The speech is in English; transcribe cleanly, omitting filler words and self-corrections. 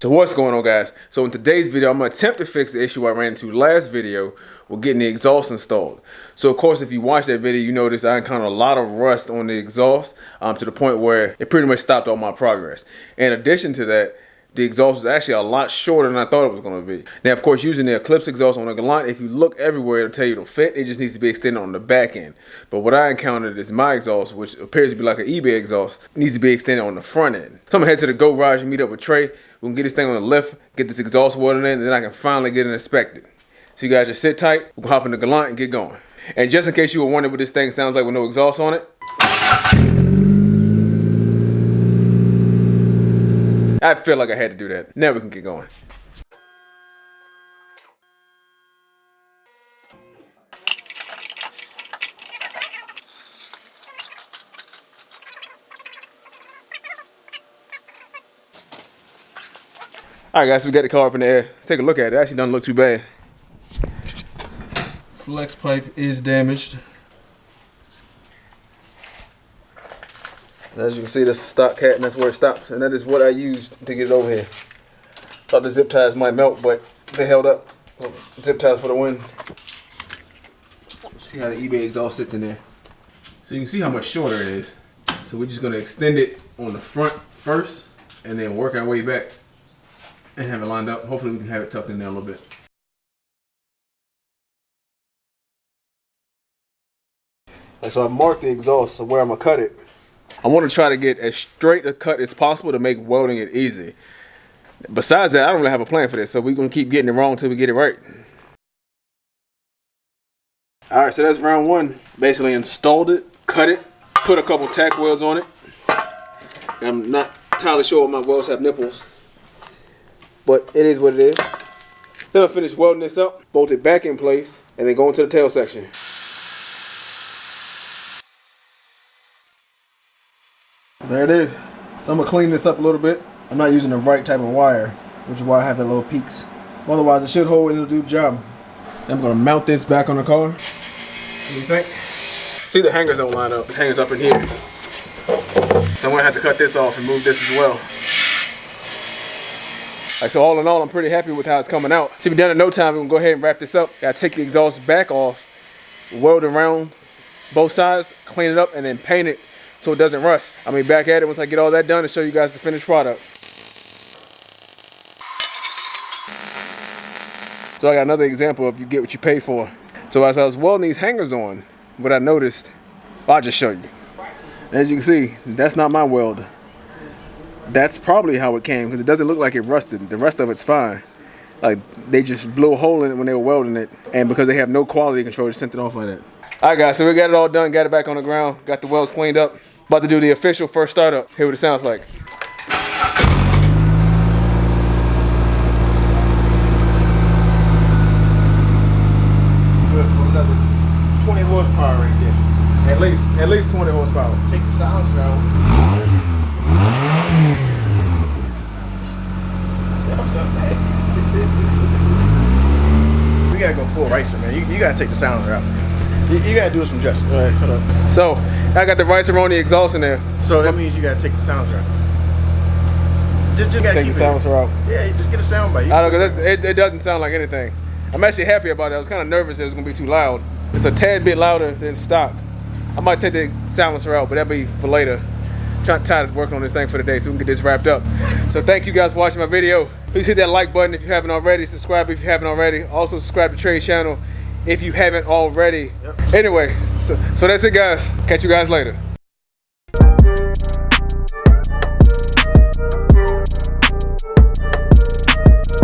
So what's going on, guys? So in today's video, I'm going to attempt to fix the issue I ran into last video with getting the exhaust installed. So of course, if you watch that video, you notice I encountered a lot of rust on the exhaust to the point where it pretty much stopped all my progress. In addition to that, the exhaust is actually a lot shorter than I thought it was going to be. Now, of course, using the Eclipse exhaust on a Galant, if you look everywhere, it'll tell you it'll fit. It just needs to be extended on the back end. But what I encountered is my exhaust, which appears to be like an eBay exhaust, needs to be extended on the front end. So I'm going to head to the garage and meet up with Trey. We can get this thing on the lift, get this exhaust welded in, and then I can finally get it inspected. So you guys just sit tight, we'll hop in the Galant and get going. And just in case you were wondering what this thing sounds like with no exhaust on it, I feel like I had to do that. Now we can get going. Alright guys, so we got the car up in the air. Let's take a look at it. It actually doesn't look too bad. Flex pipe is damaged. As you can see, that's the stock cat and that's where it stops. And that is what I used to get it over here. Thought the zip ties might melt, but they held up. Zip ties for the wind. See how the eBay exhaust sits in there. So you can see how much shorter it is. So we're just going to extend it on the front first and then work our way back and have it lined up. Hopefully we can have it tucked in there a little bit. So I marked the exhaust, so where I'm going to cut it. I want to try to get as straight a cut as possible to make welding it easy. Besides that, I don't really have a plan for this, so we're going to keep getting it wrong until we get it right. Alright, so that's round one. Basically installed it, cut it, put a couple tack welds on it. I'm not entirely sure my welds have nipples, but it is what it is. Then I finish welding this up, bolt it back in place, and then go into the tail section. There it is. So I'm gonna clean this up a little bit. I'm not using the right type of wire, which is why I have that little peaks. Otherwise it should hold and it'll do the job. Then I'm gonna mount this back on the car. What do you think? See, the hangers don't line up. The hangers up in here. So I'm gonna have to cut this off and move this as well. So all in all, I'm pretty happy with how it's coming out. Should be done in no time. We're gonna go ahead and wrap this up. Gotta take the exhaust back off, weld around both sides, clean it up, and then paint it so it doesn't rust. I'll be back at it once I get all that done and show you guys the finished product. So I got another example of you get what you pay for. So as I was welding these hangers on, what I noticed, I'll just show you. As you can see, that's not my weld. That's probably how it came, because it doesn't look like it rusted. The rest of it's fine. Like, they just blew a hole in it when they were welding it, and because they have no quality control, they sent it off like that. Alright guys, so we got it all done, got it back on the ground, got the welds cleaned up. About to do the official first startup. Hear what it sounds like. Good for another 20 horsepower right there. At least 20 horsepower. Take the silencer out. We gotta go full racer, man. You gotta take the silencer out. You gotta do some justice. All right, hold on. So I got the ricer on the exhaust in there. So that means you gotta take the silencer out. Just gotta take keep the silencer out. Yeah, you just get a sound bite. I don't know, it doesn't sound like anything. I'm actually happy about it. I was kind of nervous it was gonna be too loud. It's a tad bit louder than stock. I might take the silencer out, but that'll be for later. I'm tired of working on this thing for the day so we can get this wrapped up. So thank you guys for watching my video. Please hit that like button if you haven't already. Subscribe if you haven't already. Also subscribe to Trey's channel if you haven't already. Yep. Anyway, so that's it guys. Catch you guys later.